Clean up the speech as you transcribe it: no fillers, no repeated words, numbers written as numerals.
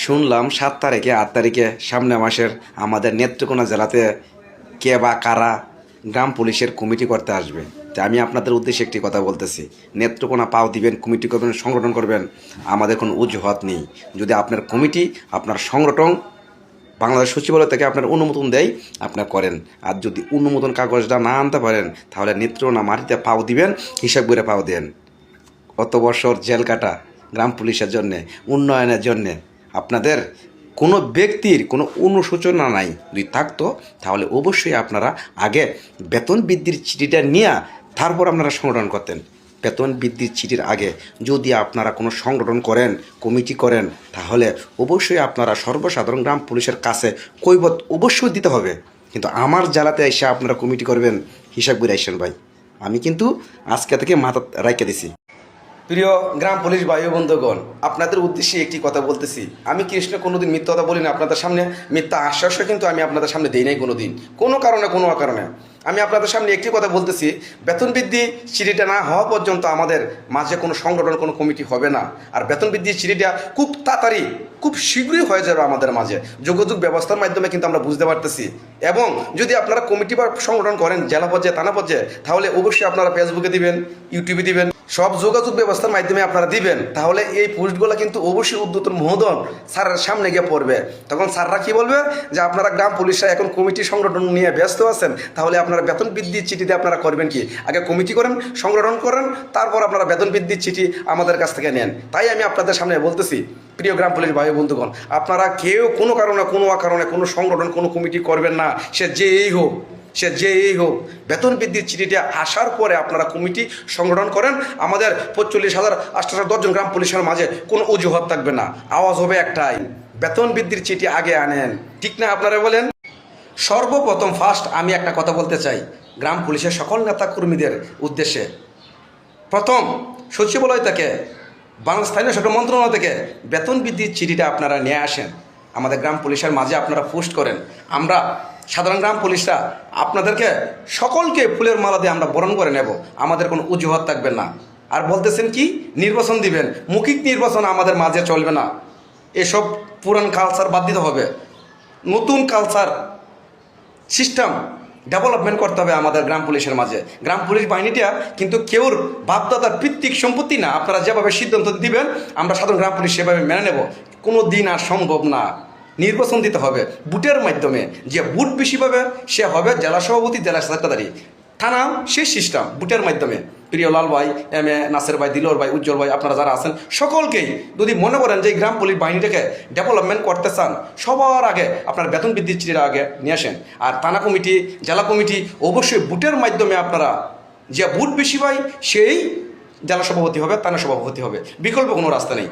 শুনলাম 7 তারিখে 8 তারিখে সামনে মাসের আমাদের নেত্রকোনা জেলাতে কে বা কারা গ্রাম পুলিশের কমিটি করতে আসবে। তা আমি আপনাদের উদ্দেশ্যে একটি কথা বলতেছি, নেত্রকোনা পাও দিবেন, কমিটি করবেন, সংগঠন করবেন, আমাদের কোনো অজুহাত নেই। যদি আপনার কমিটি, আপনার সংগঠন বাংলাদেশ সচিবালয় থেকে আপনার অনুমোদন দেয়, আপনার করেন। আর যদি অনুমোদন কাগজটা না আনতে পারেন, তাহলে নেত্রকোনা মাটিতে পাও দিবেন, হিসাব করে পাও দেন। অত বছর জেল কাটা গ্রাম পুলিশের জন্যে, উন্নয়নের জন্যে আপনাদের কোনো ব্যক্তির কোনো অনুশোচনা নাই। যদি থাকতো তাহলে অবশ্যই আপনারা আগে বেতন বৃদ্ধির চিঠিটা নিয়ে তারপর আপনারা সংগঠন করতেন। বেতন বৃদ্ধির চিঠির আগে যদি আপনারা কোনো সংগঠন করেন, কমিটি করেন, তাহলে অবশ্যই আপনারা সর্বসাধারণ গ্রাম পুলিশের কাছে কৈবত অবশ্যই দিতে হবে। কিন্তু আমার জেলাতে এসে আপনারা কমিটি করবেন, হিসাব করে আসেন ভাই। আমি কিন্তু আজকে থেকে মাথা রাইখে দিছি। প্রিয় গ্রাম পুলিশ ভাই বন্ধুগণ, আপনাদের উদ্দেশ্যে একটি কথা বলতেছি। আমি কৃষ্ণ কোনোদিন মিথ্যা কথা বলি না আপনাদের সামনে, মিথ্যা আশ্বাসও কিন্তু আমি আপনাদের সামনে দিই নাই কোনো দিন, কোনো কারণে। আমি আপনাদের সামনে একটি কথা বলতেছি, বেতন বৃদ্ধি চিঠিটা না হওয়া পর্যন্ত আমাদের মাঝে কোনো সংগঠন, কোনো কমিটি হবে না। আর বেতন বৃদ্ধির চিঠিটা খুব তাড়াতাড়ি, খুব শীঘ্রই হয়ে যাবে আমাদের মাঝে, যোগাযোগ ব্যবস্থার মাধ্যমে কিন্তু আমরা বুঝতে পারতেছি। এবং যদি আপনারা কমিটি বা সংগঠন করেন জেলা পর্যায়ে, থানা পর্যায়ে, তাহলে অবশ্যই আপনারা ফেসবুকে দিবেন, ইউটিউবে দিবেন, সব যোগাযোগ ব্যবস্থার মাধ্যমে আপনারা দিবেন। তাহলে এই পোস্টগুলো কিন্তু অবশ্যই উদ্যতন মহোদয় স্যারের সামনে গিয়ে পড়বে। তখন স্যাররা কী বলবে যে আপনারা গ্রাম পুলিশরা এখন কমিটি সংগঠন নিয়ে ব্যস্ত আছেন, তাহলে আপনারা বেতন বৃদ্ধির চিঠিতে আপনারা করবেন কি? আগে কমিটি করেন, সংগঠন করেন, তারপর আপনারা বেতন বৃদ্ধির চিঠি আমাদের কাছ থেকে নেন। তাই আমি আপনাদের সামনে বলতেছি, প্রিয় গ্রাম পুলিশ ভাই বন্ধুগণ, আপনারা কেউ কোনো কারণে কোনো সংগঠন, কোনো কমিটি করবেন না। সে যেই হোক বেতন বৃদ্ধির চিঠিটা আসার পরে আপনারা কমিটি সংগঠন করেন। আমাদের 45,810 জন গ্রাম পুলিশের মাঝে কোনো অজুহাত থাকবে না, আওয়াজ হবে একটাই, বেতন বৃদ্ধির চিঠি আগে আনেন। ঠিক না আপনারা বলেন? সর্বপ্রথম ফার্স্ট আমি একটা কথা বলতে চাই গ্রাম পুলিশের সকল নেতা কর্মীদের উদ্দেশ্যে। প্রথম সচিবালয় থেকে, বাংলাদেশ স্থানীয় সরকার মন্ত্রণালয় থেকে বেতন বৃদ্ধির চিঠিটা আপনারা নিয়ে আসেন, আমাদের গ্রাম পুলিশের মাঝে আপনারা পোস্ট করেন। আমরা সাধারণ গ্রাম পুলিশরা আপনাদেরকে সকলকে ফুলের মালা দিয়ে আমরা বরণ করে নেব, আমাদের কোনো অজুহাত থাকবে না। আর বলতেছেন কি নির্বাচন দিবেন, মৌখিক নির্বাচন আমাদের মাঝে চলবে না। এসব পুরান কালচার বাদ দিতে হবে, নতুন কালচার সিস্টেম ডেভেলপমেন্ট করতে হবে আমাদের গ্রাম পুলিশের মাঝে। গ্রাম পুলিশ বাহিনীটা কিন্তু কেউর বাপদাদার পিতৃক সম্পত্তি না। আপনারা যেভাবে সিদ্ধান্ত দিবেন আমরা সাধারণ গ্রাম পুলিশ সেভাবে মেনে নেব। কোনো দিন আর সম্ভব না। নির্বাচন দিতে হবে বুটের মাধ্যমে, যে বুট বেশি পাবে সে হবে জেলা সভাপতি, জেলা সেক্রেটারি, থানা সেই সিস্টেম বুটের মাধ্যমে। প্রিয় লাল ভাই, এম এ নাসের ভাই, দিলর ভাই, উজ্জ্বল ভাই, আপনারা যারা আছেন সকলকেই যদি মনে করেন যে গ্রাম পুলিশ বাহিনীটাকে ডেভেলপমেন্ট করতে চান, সবার আগে আপনার বেতন বৃদ্ধির চিঠিটা আগে নিয়ে আসেন। আর থানা কমিটি, জেলা কমিটি অবশ্যই বুটের মাধ্যমে আপনারা, যে বুট বেশি পায় সেই জেলা সভাপতি হবে, থানা সভাপতি হবে, বিকল্প কোনো রাস্তা নেই।